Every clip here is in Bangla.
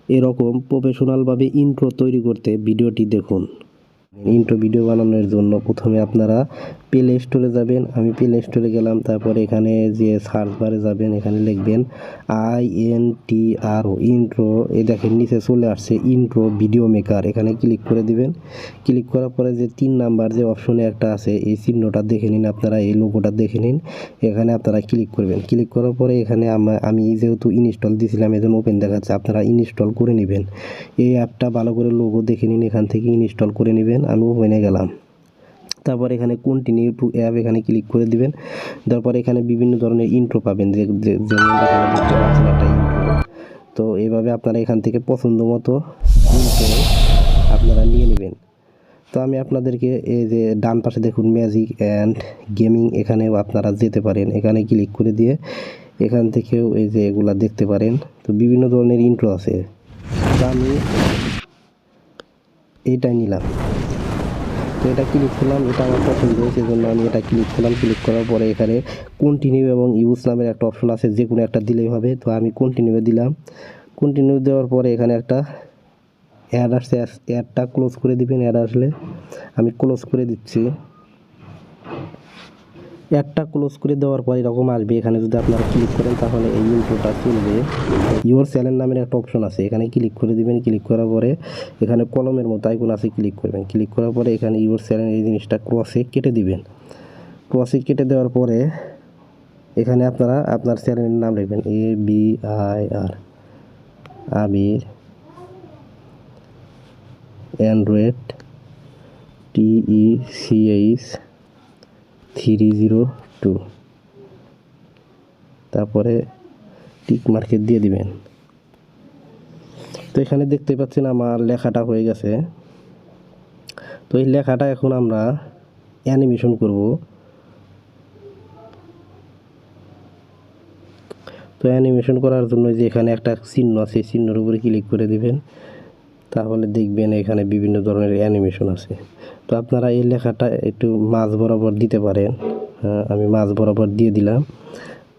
এরকম প্রফেশনালভাবে ইন্ট্রো তৈরি করতে ভিডিওটি দেখুন। ইন্ট্রো ভিডিও বানানোর জন্য প্রথমে আপনারা প্লে স্টোরে যাবেন। আমি প্লে স্টোরে গেলাম, তারপরে এখানে যে সার্চ বারে যাবেন, এখানে লিখবেন INTRO ইন্ট্রো। এই দেখেন নিচে চলে আসছে ইন্ট্রো ভিডিও মেকার, এখানে ক্লিক করে দিবেন। ক্লিক করার পরে যে 3 নাম্বার যে অপশনে একটা আছে, এই চিহ্নটা দেখে নিন আপনারা, এই লোগোটা দেখে নিন, এখানে আপনারা ক্লিক করবেন। ক্লিক করার পরে এখানে আমি যেহেতু ইনস্টল দিয়েছিলাম এজন্য ওপেন দেখাচ্ছে, আপনারা ইনস্টল করে নেবেন। এই অ্যাপটা ভালো করে লোগো দেখে নিন, এখান থেকে ইনস্টল করে নেবেন। আমি ওপেনে গেলাম, তারপর এখানে কন্টিনিউ টু অ্যাপ এখানে ক্লিক করে দিবেন। তারপর এখানে বিভিন্ন ধরনের ইন্ট্রো পাবেন, যেমন এখানে দেখতে পাচ্ছেন একটা ইন্ট্রো। তো এইভাবে আপনারা এখান থেকে পছন্দ মতো ইন্ট্রো আপনারা নিয়ে নেবেন। তো আমি আপনাদেরকে এই যে ডান পাশে দেখুন ম্যাজিক অ্যান্ড গেমিং, এখানেও আপনারা যেতে পারেন। এখানে ক্লিক করে দিয়ে এখান থেকেও এই যে এগুলা দেখতে পারেন। তো বিভিন্ন ধরনের ইন্ট্রো আছে, তো আমি এইটাই নিলাম। তো এটা ক্লিক করলাম, এটা আমার পছন্দ হয়েছে, সেজন্য আমি এটা ক্লিক করলাম। ক্লিক করার পরে এখানে কন্টিনিউ এবং ইউজ নামের একটা অপশন আছে, যে কোনো একটা দিলেই হবে। তো আমি কন্টিনিউ দিলাম। কন্টিনিউ দেওয়ার পরে এখানে একটা অ্যাড আসছে, অ্যাডটা ক্লোজ করে দিবেন। অ্যাড আসলে আমি ক্লোজ করে দিচ্ছি। অ্যাডটা ক্লোজ করে দেওয়ার পর এরকম আসবে। এখানে যদি আপনারা ক্লিক করেন তাহলে এই ইন্ট্রোটা চলবে। ইউর চ্যানেল নামের একটা অপশন আছে, এখানে ক্লিক করে দিবেন। ক্লিক করার পরে এখানে কলমের মতো আইকন আছে, ক্লিক করবেন। ক্লিক করার পরে এখানে ইউর চ্যানেল এই জিনিসটা ক্রসে কেটে দিবেন। ক্রসে কেটে দেওয়ার পরে এখানে আপনারা আপনার চ্যানেলের নাম লিখবেন, ABIR আবির অ্যান্ড্রয়েড TECH302, তারপরে টিক মার্কে দিয়ে দিবেন। তো এখানে দেখতে পাচ্ছেন আমার লেখাটা হয়ে গেছে। তো এই লেখাটা এখন আমরা অ্যানিমেশন করব। তো অ্যানিমেশন করার জন্য যে এখানে একটা চিহ্ন আছে, চিহ্নের উপরে ক্লিক করে দিবেন, তাহলে দেখবেন এখানে বিভিন্ন ধরনের অ্যানিমেশন আছে। তো আপনারা এই লেখাটা একটু মাঝ বরাবর দিতে পারেন। আমি মাঝ বরাবর দিয়ে দিলাম।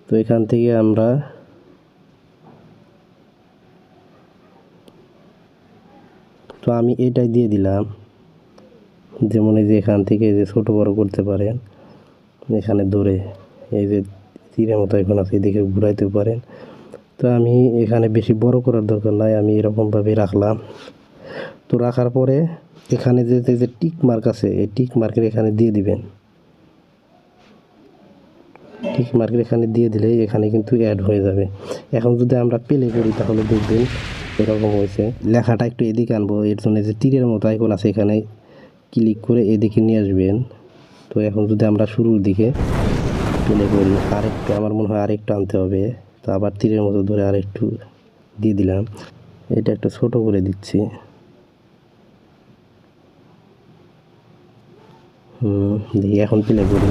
তো এখান থেকে আমরা আমি এটাই দিয়ে দিলাম। যেমন এই যে এখান থেকে যে ছোট বড় করতে পারেন, এখানে ধরে এই যে তীরের মতো এখন আছে, এদিকে ঘুরাইতে পারেন। তো আমি এখানে বেশি বড় করার দরকার নাই, আমি এরকমভাবে রাখলাম। তো রাখার পরে এখানে যে টিক মার্ক আছে, এই টিক মার্কের এখানে দিয়ে দিবেন। টিক মার্কের এখানে দিয়ে দিলে এখানে কিন্তু অ্যাড হয়ে যাবে। এখন যদি আমরা প্লে করি তাহলে দেখবেন এরকম হয়েছে। লেখাটা একটু এদিকে আনবো, এর জন্য যে তীরের মতো আইকন আছে এখানে ক্লিক করে এদিকে নিয়ে আসবেন। তো এখন যদি আমরা শুরুর দিকে প্লে করি, আরেকটু আমার মনে হয় আরেকটু আনতে হবে। তো আবার তীরের মতো ধরে আরেকটু দিয়ে দিলাম। এটা একটা ছোট করে দিচ্ছি। দেখি এখন প্লে করি।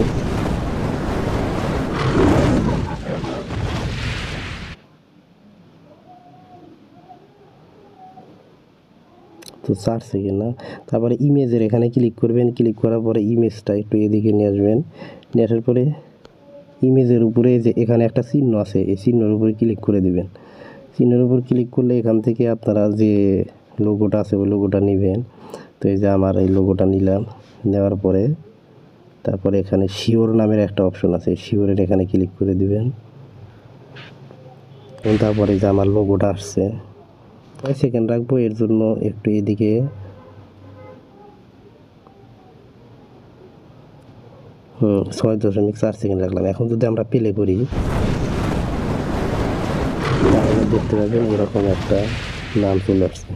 তো 4 সেকেন্ড না। তারপরে ইমেজের এখানে ক্লিক করবেন। ক্লিক করার পরে ইমেজটা একটু এদিকে নিয়ে আসবেন। নিয়ে আসার পরে ইমেজের উপরে যে এখানে একটা চিহ্ন আছে, এই চিহ্নের উপরে ক্লিক করে দিবেন। চিহ্নের উপর ক্লিক করলে এখান থেকে আপনারা যে লোগোটা আছে ওই লোগোটা নেবেন। তো এই যে আমার এই লোগোটা নিলাম। নেওয়ার পরে তারপরে এখানে শিওর নামের একটা অপশন আছে, শিওরের এখানে ক্লিক করে দিবেন। তারপরে যে আমার লোগোটা আসছে, 5 সেকেন্ড রাখবো, এর জন্য একটু এদিকে 6.4 সেকেন্ড রাখলাম। এখন যদি আমরা প্লে করি তাহলে দেখতে পাবেন এরকম একটা নাম চলে আসছে।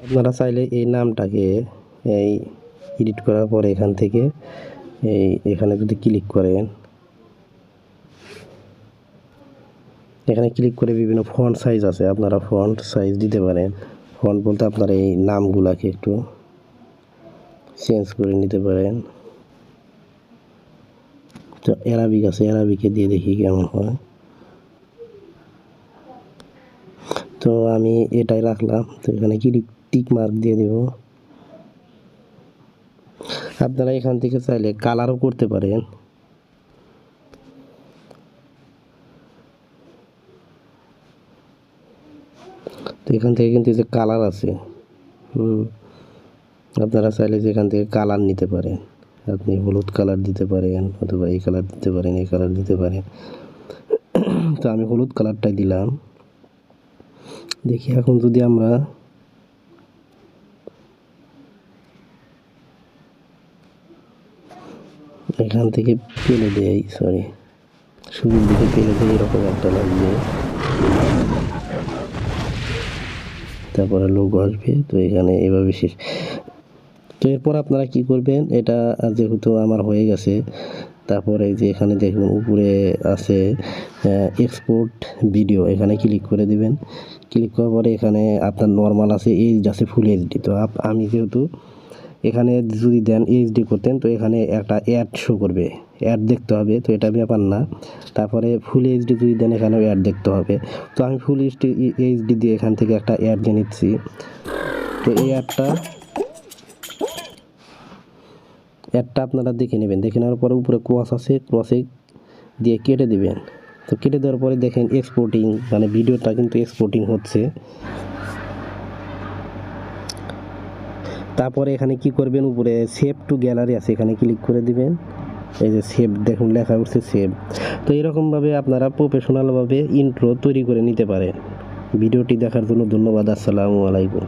আপনারা চাইলে এই নামটাকে এই এডিট করার পরে এখান থেকে এখানে যদি ক্লিক করেন, এখানে ক্লিক করে বিভিন্ন ফন্ট সাইজ আছে, আপনারা ফন্ট সাইজ দিতে পারেন। ফন্ট বলতে আপনারা এই নামগুলাকে একটু চেঞ্জ করে নিতে পারেন। তো অ্যারাবিক আছে, অ্যারাবিকে দিয়ে দেখি কেমন হয়। তো আমি এটাই রাখলাম। তো এখানে টিক মার্ক দিয়ে দেব। আপনারা এখান থেকে চাইলে কালারও করতে পারেন। তো এখান থেকে কিন্তু যে কালার আছে, আপনারা চাইলে যে এখান থেকে কালার নিতে পারেন, আপনি হলুদ কালার দিতে পারেন অথবা এই কালার দিতে পারেন, এই কালার দিতে পারেন। তো আমি হলুদ কালারটাই দিলাম। দেখি এখন যদি আমরা এখান থেকে পেলে দেই, সরি শুরুর দিকে পেলে দেই, এরকম একটা লাগবে, তারপরে লোগো আসবে। তো এখানে এভাবে শেষ। তো এরপর আপনারা কি করবেন, এটা যেহেতু আমার হয়ে গেছে, তারপরে যে এখানে দেখবেন উপরে আছে এক্সপোর্ট ভিডিও, এখানে ক্লিক করে দিবেন। ক্লিক করার পরে এখানে আপনার নর্মাল আছে, এইচডি আছে, ফুল এইচডি। তো আমি যেহেতু এখানে যদি দেন এইচডি করতেন, তো এখানে একটা অ্যাড শো করবে, অ্যাড দেখতে হবে, তো এটা ব্যাপার না। তারপরে ফুল এইচডি যদি দেন, এখানেও অ্যাড দেখতে হবে। তো আমি ফুল এইচডি দিয়ে এখান থেকে একটা অ্যাড দিয়ে নিচ্ছি। তো এই অ্যাডটা আপনারা দেখে নেবেন। দেখে নেওয়ার পরে উপরে ক্রস আছে, ক্রসে দিয়ে কেটে দিবেন। তো কেটে দেওয়ার পরে দেখেন এক্সপোর্টিং, মানে ভিডিওটা কিন্তু এক্সপোর্টিং হচ্ছে। তারপরে এখানে কি করবেন, উপরে সেভ টু গ্যালারি আছে, এখানে ক্লিক করে দিবেন। এই যে সেভ দেখুন লেখা উঠছে সেভ। তো এরকমভাবে আপনারা প্রফেশনালভাবে ইন্ট্রো তৈরি করে নিতে পারেন। ভিডিওটি দেখার জন্য ধন্যবাদ। আসসালামু আলাইকুম।